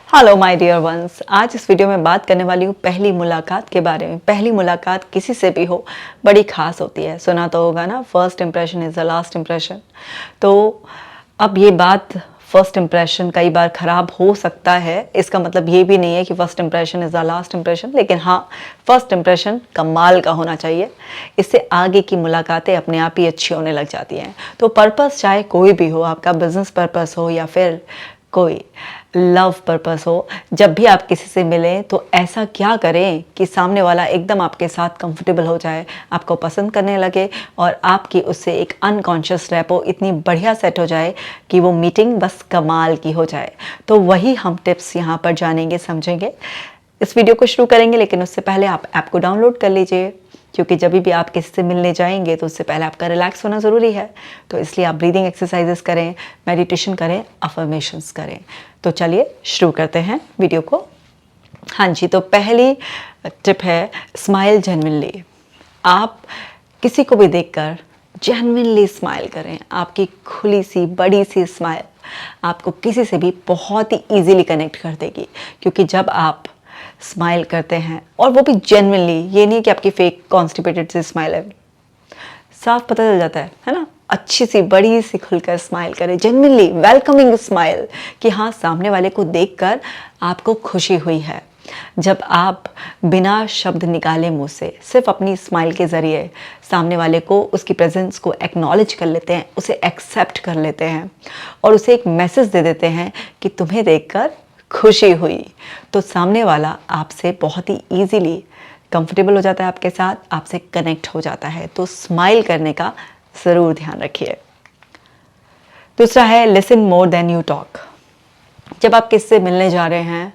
Hello my dear ones. आज इस video में बात करने वाली हूँ पहली मुलाकात के बारे में। पहली मुलाकात किसी से भी हो बड़ी खास होती है। सुना तो होगा ना, first impression is the last impression. तो अब ये बात, फर्स्ट इम्प्रेशन कई बार ख़राब हो सकता है, इसका मतलब ये भी नहीं है कि first impression is the last impression. लेकिन हाँ, फर्स्ट इम्प्रेशन कमाल का होना चाहिए। इससे आगे की मुलाकातें अपने आप ही अच्छी होने लग जाती हैं। तो पर्पस चाहे कोई भी हो, आपका बिजनेस पर्पस हो या फिर कोई लव पर्पस हो, जब भी आप किसी से मिलें तो ऐसा क्या करें कि सामने वाला एकदम आपके साथ कंफर्टेबल हो जाए, आपको पसंद करने लगे और आपकी उससे एक अनकॉन्शियस रैपो इतनी बढ़िया सेट हो जाए कि वो मीटिंग बस कमाल की हो जाए। तो वही हम टिप्स यहाँ पर जानेंगे, समझेंगे। इस वीडियो को शुरू करेंगे, लेकिन उससे पहले आप ऐप को डाउनलोड कर लीजिए, क्योंकि जब भी आप किसी से मिलने जाएंगे तो उससे पहले आपका रिलैक्स होना ज़रूरी है। तो इसलिए आप ब्रीदिंग एक्सरसाइजेस करें, मेडिटेशन करें, अफर्मेशंस करें। तो चलिए शुरू करते हैं वीडियो को। हाँ जी, तो पहली टिप है स्माइल जेन्युइनली। आप किसी को भी देखकर जेन्युइनली स्माइल करें। आपकी खुली सी बड़ी सी स्माइल आपको किसी से भी बहुत ही ईजीली कनेक्ट कर देगी, क्योंकि जब आप स्माइल करते हैं और वो भी जेन्युइनली, ये नहीं कि आपकी फेक कॉन्स्टिपेटेड से स्माइल है, साफ पता चल जाता है ना। अच्छी सी बड़ी सी खुलकर स्माइल करें, जेन्युइनली वेलकमिंग स्माइल, कि हाँ, सामने वाले को देखकर आपको खुशी हुई है। जब आप बिना शब्द निकाले मुंह से सिर्फ अपनी स्माइल के ज़रिए सामने वाले को, उसकी प्रेजेंस को एक्नॉलेज कर लेते हैं, उसे एक्सेप्ट कर लेते हैं और उसे एक मैसेज दे देते हैं कि तुम्हें देखकर खुशी हुई, तो सामने वाला आपसे बहुत ही ईजीली कंफर्टेबल हो जाता है, आपके साथ, आपसे कनेक्ट हो जाता है। तो स्माइल करने का ज़रूर ध्यान रखिए। दूसरा है listen more than you talk. जब आप किससे मिलने जा रहे हैं,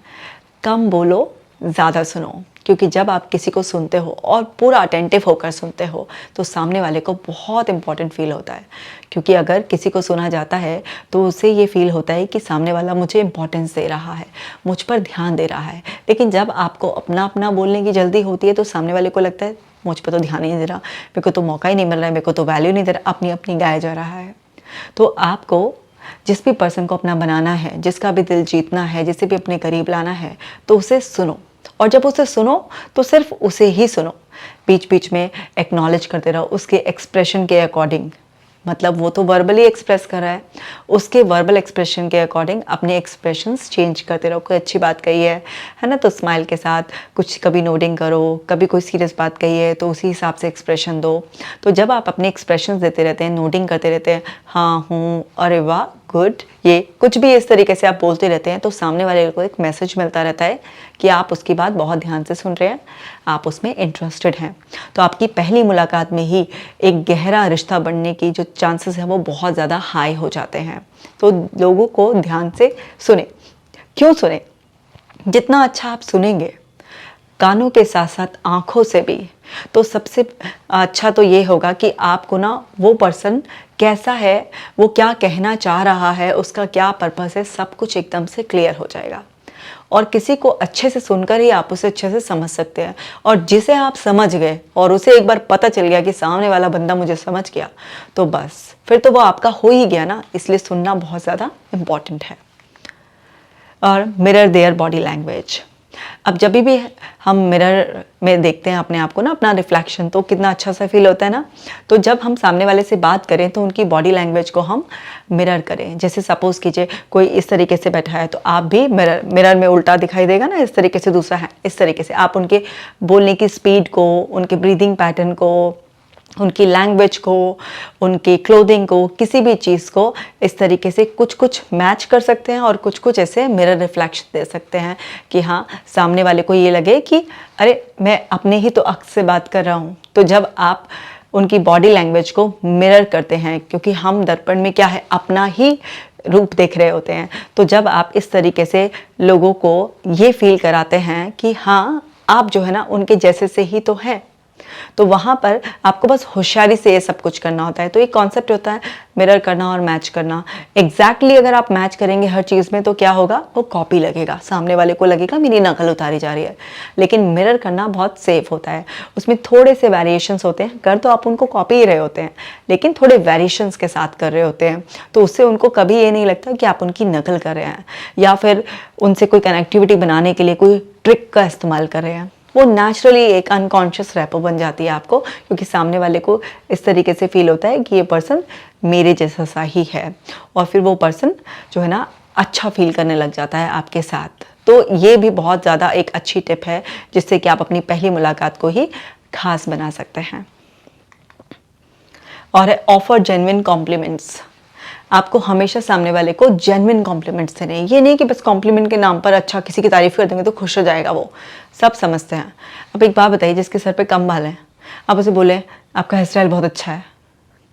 कम बोलो, ज़्यादा सुनो। क्योंकि जब आप किसी को सुनते हो और पूरा अटेंटिव होकर सुनते हो तो सामने वाले को बहुत इंपॉर्टेंट फील होता है। क्योंकि अगर किसी को सुना जाता है तो उसे ये फील होता है कि सामने वाला मुझे इंपॉर्टेंस दे रहा है, मुझ पर ध्यान दे रहा है। लेकिन जब आपको अपना अपना बोलने की जल्दी होती है तो सामने वाले को लगता है मुझ पर तो ध्यान ही नहीं दे रहा, मेरे को तो मौका ही नहीं मिल रहा है, मेरे को तो वैल्यू नहीं दे रहा, अपनी अपनी गाया जा रहा है। तो आपको जिस भी पर्सन को अपना बनाना है, जिसका भी दिल जीतना है, जिसे भी अपने करीब लाना है, तो उसे सुनो। और जब उसे सुनो तो सिर्फ उसे ही सुनो, बीच बीच में एक्नॉलेज करते रहो उसके एक्सप्रेशन के अकॉर्डिंग। मतलब वो तो वर्बली एक्सप्रेस कर रहा है, उसके वर्बल एक्सप्रेशन के अकॉर्डिंग अपने एक्सप्रेशंस चेंज करते रहो। कोई अच्छी बात कही है ना, तो स्माइल के साथ कुछ कभी नोडिंग करो, कभी कोई सीरियस बात कही है तो उसी हिसाब से एक्सप्रेशन दो। तो जब आप अपने एक्सप्रेशंस देते रहते हैं, नोडिंग करते रहते हैं, हाँ, हूँ, अरे वाह, गुड, ये कुछ भी इस तरीके से आप बोलते रहते हैं, तो सामने वाले को एक मैसेज मिलता रहता है कि आप उसकी बात बहुत ध्यान से सुन रहे हैं, आप उसमें इंटरेस्टेड हैं। तो आपकी पहली मुलाकात में ही एक गहरा रिश्ता बनने की जो चांसेस हैं वो बहुत ज़्यादा हाई हो जाते हैं। तो लोगों को ध्यान से सुने। क्यों सुने? जितना अच्छा आप सुनेंगे कानों के साथ साथ आँखों से भी, तो सबसे अच्छा तो ये होगा कि आपको ना वो पर्सन कैसा है, वो क्या कहना चाह रहा है, उसका क्या पर्पस है, सब कुछ एकदम से क्लियर हो जाएगा। और किसी को अच्छे से सुनकर ही आप उसे अच्छे से समझ सकते हैं। और जिसे आप समझ गए और उसे एक बार पता चल गया कि सामने वाला बंदा मुझे समझ गया, तो बस फिर तो वो आपका हो ही गया ना। इसलिए सुनना बहुत ज़्यादा इम्पॉर्टेंट है। और मिरर देयर बॉडी लैंग्वेज। अब जब भी हम मिरर में देखते हैं अपने आप को ना, अपना रिफ्लेक्शन, तो कितना अच्छा सा फील होता है ना। तो जब हम सामने वाले से बात करें तो उनकी बॉडी लैंग्वेज को हम मिरर करें। जैसे सपोज कीजिए कोई इस तरीके से बैठा है तो आप भी मिरर में उल्टा दिखाई देगा ना, इस तरीके से, दूसरा है इस तरीके से। आप उनके बोलने की स्पीड को, उनके ब्रीदिंग पैटर्न को, उनकी लैंग्वेज को, उनकी क्लोथिंग को, किसी भी चीज़ को इस तरीके से कुछ कुछ मैच कर सकते हैं और कुछ कुछ ऐसे मिरर रिफ्लेक्शन दे सकते हैं कि हाँ, सामने वाले को ये लगे कि अरे, मैं अपने ही तो अक्स से बात कर रहा हूँ। तो जब आप उनकी बॉडी लैंग्वेज को मिरर करते हैं, क्योंकि हम दर्पण में क्या है, अपना ही रूप देख रहे होते हैं, तो जब आप इस तरीके से लोगों को ये फील कराते हैं कि हाँ, आप जो है ना उनके जैसे से ही तो हैं, तो वहाँ पर आपको बस होशियारी से ये सब कुछ करना होता है। तो एक कॉन्सेप्ट होता है मिरर करना और मैच करना। एग्जैक्टली अगर आप मैच करेंगे हर चीज़ में तो क्या होगा, वो कॉपी लगेगा, सामने वाले को लगेगा मेरी नकल उतारी जा रही है। लेकिन मिरर करना बहुत सेफ होता है, उसमें थोड़े से वेरिएशंस होते हैं, कर तो आप उनको कॉपी ही रहे होते हैं लेकिन थोड़े वेरिएशंस के साथ कर रहे होते हैं। तो उससे उनको कभी ये नहीं लगता कि आप उनकी नकल कर रहे हैं या फिर उनसे कोई कनेक्टिविटी बनाने के लिए कोई ट्रिक का इस्तेमाल कर रहे हैं। वो नेचुरली एक अनकॉन्शियस रैपो बन जाती है आपको, क्योंकि सामने वाले को इस तरीके से फील होता है कि ये पर्सन मेरे जैसा सा ही है, और फिर वो पर्सन जो है ना अच्छा फील करने लग जाता है आपके साथ। तो ये भी बहुत ज़्यादा एक अच्छी टिप है जिससे कि आप अपनी पहली मुलाकात को ही खास बना सकते हैं। और है ऑफर जेन्युइन कॉम्प्लीमेंट्स। आपको हमेशा सामने वाले को जेन्युइन कॉम्प्लीमेंट्स देने हैं। ये नहीं कि बस कॉम्प्लीमेंट के नाम पर अच्छा किसी की तारीफ कर देंगे तो खुश हो जाएगा, वो सब समझते हैं। अब एक बात बताइए, जिसके सर पे कम बाल हैं, आप उसे बोले आपका हेयर स्टाइल बहुत अच्छा है,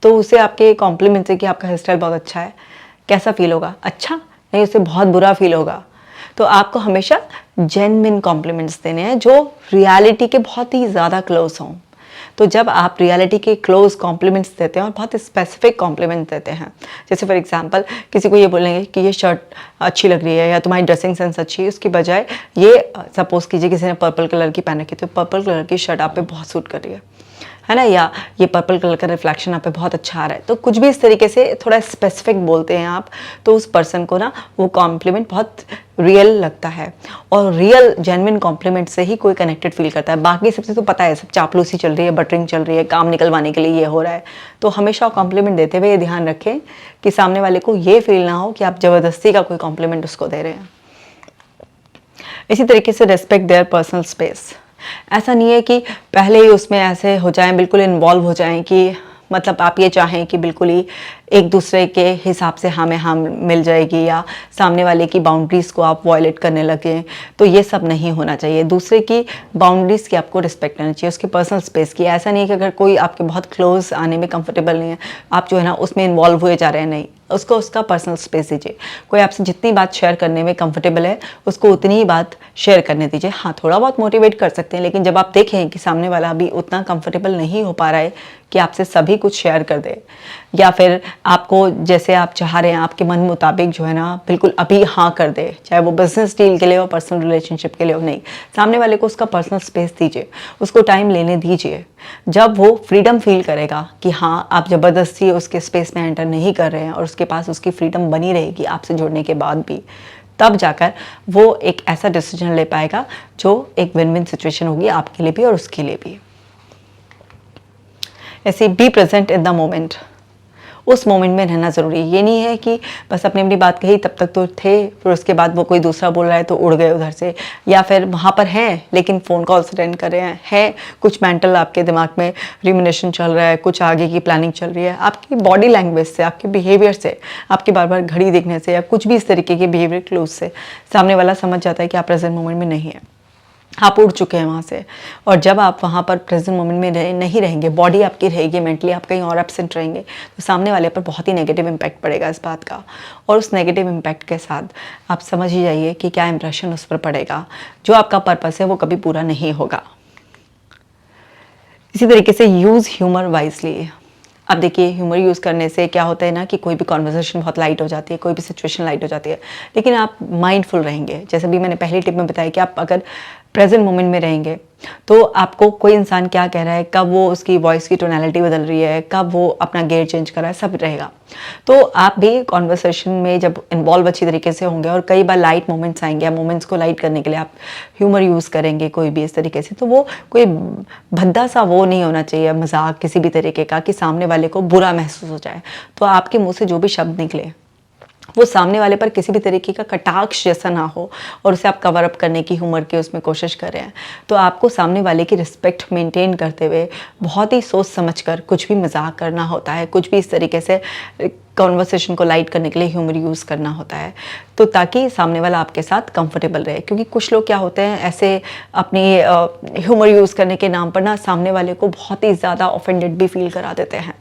तो उसे आपके कॉम्प्लीमेंट से कि आपका हेयर स्टाइल बहुत अच्छा है, कैसा फील होगा? अच्छा नहीं, उसे बहुत बुरा फील होगा। तो आपको हमेशा जेन्युइन कॉम्प्लीमेंट्स देने हैं जो रियलिटी के बहुत ही ज़्यादा क्लोज हों। तो जब आप रियलिटी के क्लोज कॉम्प्लीमेंट्स देते हैं और बहुत स्पेसिफिक कॉम्प्लीमेंट्स देते हैं, जैसे फॉर एग्जांपल किसी को ये बोलेंगे कि ये शर्ट अच्छी लग रही है या तुम्हारी ड्रेसिंग सेंस अच्छी है, उसकी बजाय ये सपोज कीजिए किसी ने पर्पल कलर की पहन रखी है, तो पर्पल कलर की शर्ट आप पे बहुत सूट कर रही है ना, या ये पर्पल कलर का रिफ्लेक्शन आप पे बहुत अच्छा आ रहा है। तो कुछ भी इस तरीके से थोड़ा स्पेसिफिक बोलते हैं आप, तो उस पर्सन को ना वो कॉम्प्लीमेंट बहुत रियल लगता है। और रियल जेन्युइन कॉम्प्लीमेंट से ही कोई कनेक्टेड फील करता है। बाकी सबसे तो पता है सब चापलूसी चल रही है, बटरिंग चल रही है, काम निकलवाने के लिए ये हो रहा है। तो हमेशा कॉम्प्लीमेंट देते हुए ये ध्यान रखें कि सामने वाले को ये फील ना हो कि आप ज़बरदस्ती का कोई कॉम्प्लीमेंट उसको दे रहे हैं। इसी तरीके से रेस्पेक्ट देयर पर्सनल स्पेस। ऐसा नहीं है कि पहले ही उसमें ऐसे हो जाएं, बिल्कुल इन्वॉल्व हो जाएं कि मतलब आप ये चाहें कि बिल्कुल ही एक दूसरे के हिसाब से हाँ में हाँ मिल जाएगी, या सामने वाले की बाउंड्रीज़ को आप वॉयलेट करने लगें। तो ये सब नहीं होना चाहिए। दूसरे की बाउंड्रीज़ की आपको रिस्पेक्ट करनी चाहिए, उसके पर्सनल स्पेस की। ऐसा नहीं है कि अगर कोई आपके बहुत क्लोज आने में कंफर्टेबल नहीं है, आप जो है ना उसमें इन्वॉल्व हुए जा रहे हैं, नहीं, उसको उसका पर्सनल स्पेस दीजिए। कोई आपसे जितनी बात शेयर करने में कंफर्टेबल है उसको उतनी ही बात शेयर करने दीजिए। हाँ, थोड़ा बहुत मोटिवेट कर सकते हैं, लेकिन जब आप देखें कि सामने वाला अभी उतना कंफर्टेबल नहीं हो पा रहा है कि आपसे सभी कुछ शेयर कर दे, या फिर आपको जैसे आप चाह रहे हैं आपके मन मुताबिक जो है ना बिल्कुल अभी हाँ कर दे, चाहे वो बिजनेस डील के लिए हो, पर्सनल रिलेशनशिप के लिए हो, नहीं, सामने वाले को उसका पर्सनल स्पेस दीजिए, उसको टाइम लेने दीजिए। जब वो फ्रीडम फील करेगा कि हाँ आप ज़बरदस्ती उसके स्पेस में एंटर नहीं कर रहे हैं और उसके पास उसकी फ्रीडम बनी रहेगी आपसे जुड़ने के बाद भी, तब जाकर वो एक ऐसा डिसीजन ले पाएगा जो एक विन विन सिचुएशन होगी आपके लिए भी और उसके लिए भी। ऐसे be present in the moment. उस मोमेंट में रहना ज़रूरी है। ये नहीं है कि बस अपनी अपनी बात कही, तब तक तो थे, फिर उसके बाद वो कोई दूसरा बोल रहा है तो उड़ गए उधर से, या फिर वहाँ पर हैं लेकिन फ़ोन कॉल्स अटेंड कर रहे हैं, कुछ मेंटल आपके दिमाग में रिमिनेशन चल रहा है, कुछ आगे की प्लानिंग चल रही है। आपकी बॉडी लैंग्वेज से, आपके बिहेवियर से, आपकी बार बार घड़ी देखने से, या कुछ भी इस तरीके के बिहेवियर क्लूज से सामने वाला समझ जाता है कि आप प्रेजेंट मोमेंट में नहीं है, आप उड़ चुके हैं वहाँ से। और जब आप वहाँ पर प्रेजेंट मोमेंट में नहीं रहेंगे, बॉडी आपकी रहेगी, मेंटली आप कहीं और एब्सेंट रहेंगे, तो सामने वाले पर बहुत ही नेगेटिव इम्पैक्ट पड़ेगा इस बात का। और उस नेगेटिव इम्पैक्ट के साथ आप समझ ही जाइए कि क्या इंप्रेशन उस पर पड़ेगा। जो आपका पर्पस है वो कभी पूरा नहीं होगा। इसी तरीके से यूज़ ह्यूमर वाइजली। अब देखिए, ह्यूमर यूज़ करने से क्या होता है ना कि कोई भी कॉन्वर्सेशन बहुत लाइट हो जाती है, कोई भी सिचुएशन लाइट हो जाती है, लेकिन आप माइंडफुल रहेंगे। जैसे भी मैंने पहली टिप में बताया कि आप अगर प्रेजेंट मोमेंट में रहेंगे तो आपको कोई इंसान क्या कह रहा है, कब वो उसकी वॉइस की टोनैलिटी बदल रही है, कब वो अपना गेयर चेंज कर रहा है, सब रहेगा। तो आप भी कॉन्वर्सेशन में जब इन्वॉल्व अच्छी तरीके से होंगे, और कई बार लाइट मोमेंट्स आएंगे, या मोमेंट्स को लाइट करने के लिए आप ह्यूमर यूज़ करेंगे कोई भी इस तरीके से, तो वो कोई भद्दा सा वो नहीं होना चाहिए, मजाक किसी भी तरीके का कि सामने वाले को बुरा महसूस हो जाए। तो आपके मुँह से जो भी शब्द निकले वो सामने वाले पर किसी भी तरीके का कटाक्ष जैसा ना हो, और उसे आप कवर अप करने की ह्यूमर की उसमें कोशिश कर रहे हैं। तो आपको सामने वाले की रिस्पेक्ट मेंटेन करते हुए बहुत ही सोच समझकर कुछ भी मजाक करना होता है, कुछ भी इस तरीके से कॉन्वर्सेशन को लाइट करने के लिए ह्यूमर यूज़ करना होता है, तो ताकि सामने वाला आपके साथ कंफर्टेबल रहे। क्योंकि कुछ लोग क्या होते हैं, ऐसे अपनी ह्यूमर यूज़ करने के नाम पर ना सामने वाले को बहुत ही ज़्यादा ऑफेंडेड भी फील करा देते हैं।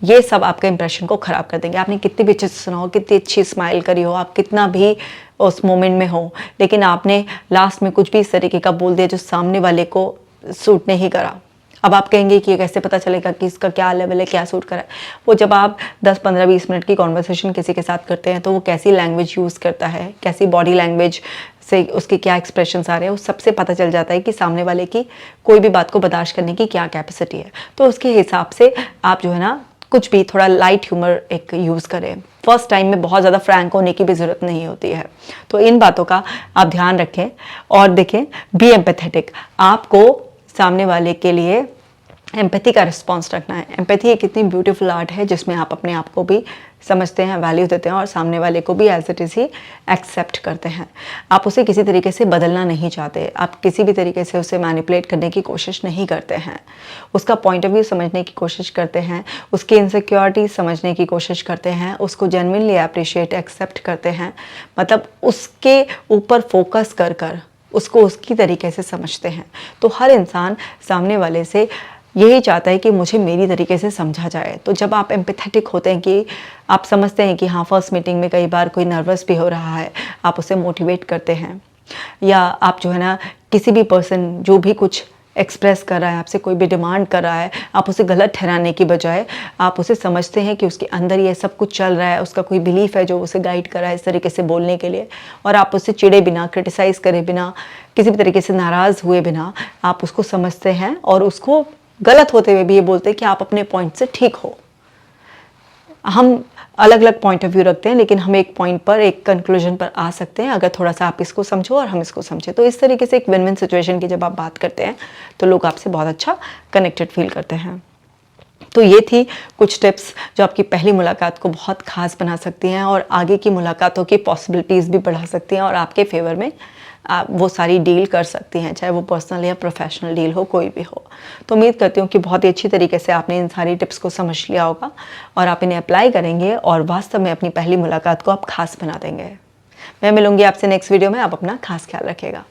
ये सब आपके इंप्रेशन को ख़राब कर देंगे। आपने कितनी भी अच्छे से सुना हो, कितनी अच्छी स्माइल करी हो, आप कितना भी उस मोमेंट में हो, लेकिन आपने लास्ट में कुछ भी इस तरीके का बोल दिया जो सामने वाले को सूट नहीं करा, अब आप कहेंगे कि ये कैसे पता चलेगा कि इसका क्या लेवल है, क्या सूट करा है। वो जब आप 10, 15, 20 मिनट की कॉन्वर्सेशन किसी के साथ करते हैं तो वो कैसी लैंग्वेज यूज़ करता है, कैसी बॉडी लैंग्वेज से उसके क्या एक्सप्रेशंस आ रहे हैं, उस सबसे पता चल जाता है कि सामने वाले की कोई भी बात को बर्दाश्त करने की क्या कैपेसिटी है। तो उसके हिसाब से आप जो है ना कुछ भी थोड़ा लाइट ह्यूमर एक यूज़ करें। फर्स्ट टाइम में बहुत ज़्यादा फ्रैंक होने की भी ज़रूरत नहीं होती है। तो इन बातों का आप ध्यान रखें और देखें, बी एम्पैथेटिक। आपको सामने वाले के लिए एम्पैथी का रिस्पॉन्स रखना है। एम्पैथी एक इतनी ब्यूटीफुल आर्ट है जिसमें आप अपने आप को भी समझते हैं, वैल्यू देते हैं और सामने वाले को भी एज इट इज़ ही एक्सेप्ट करते हैं। आप उसे किसी तरीके से बदलना नहीं चाहते, आप किसी भी तरीके से उसे मैनिपुलेट करने की कोशिश नहीं करते हैं। उसका पॉइंट ऑफ व्यू समझने की कोशिश करते हैं, उसकी इनसिक्योरिटी समझने की कोशिश करते हैं, उसको जेन्युइनली अप्रिशिएट एक्सेप्ट करते हैं। मतलब उसके ऊपर फोकस कर कर उसको उसकी तरीके से समझते हैं। तो हर इंसान सामने वाले से यही चाहता है कि मुझे मेरी तरीके से समझा जाए। तो जब आप एम्पैथेटिक होते हैं कि आप समझते हैं कि हाँ, फर्स्ट मीटिंग में कई बार कोई नर्वस भी हो रहा है, आप उसे मोटिवेट करते हैं। या आप जो है ना किसी भी पर्सन जो भी कुछ एक्सप्रेस कर रहा है, आपसे कोई भी डिमांड कर रहा है, आप उसे गलत ठहराने की बजाय आप उसे समझते हैं कि उसके अंदर ये सब कुछ चल रहा है, उसका कोई बिलीफ है जो उसे गाइड कर रहा है इस तरीके से बोलने के लिए। और आप उससे चिढ़े बिना, क्रिटिसाइज़ करे बिना, किसी भी तरीके से नाराज़ हुए बिना आप उसको समझते हैं और उसको गलत होते हुए भी ये बोलते हैं कि आप अपने पॉइंट से ठीक हो। हम अलग अलग पॉइंट ऑफ व्यू रखते हैं लेकिन हम एक पॉइंट पर, एक कंक्लूजन पर आ सकते हैं अगर थोड़ा सा आप इसको समझो और हम इसको समझें। तो इस तरीके से एक विन विन सिचुएशन की जब आप बात करते हैं तो लोग आपसे बहुत अच्छा कनेक्टेड फील करते हैं। तो ये थी कुछ टिप्स जो आपकी पहली मुलाकात को बहुत खास बना सकती हैं और आगे की मुलाकातों की पॉसिबिलिटीज़ भी बढ़ा सकती हैं और आपके फेवर में आप वो सारी डील कर सकती हैं, चाहे वो पर्सनल या प्रोफेशनल डील हो, कोई भी हो। तो उम्मीद करती हूँ कि बहुत ही अच्छी तरीके से आपने इन सारी टिप्स को समझ लिया होगा और आप इन्हें अप्लाई करेंगे और वास्तव में अपनी पहली मुलाकात को आप खास बना देंगे। मैं मिलूंगी आपसे नेक्स्ट वीडियो में। आप अपना खास ख्याल रखिएगा।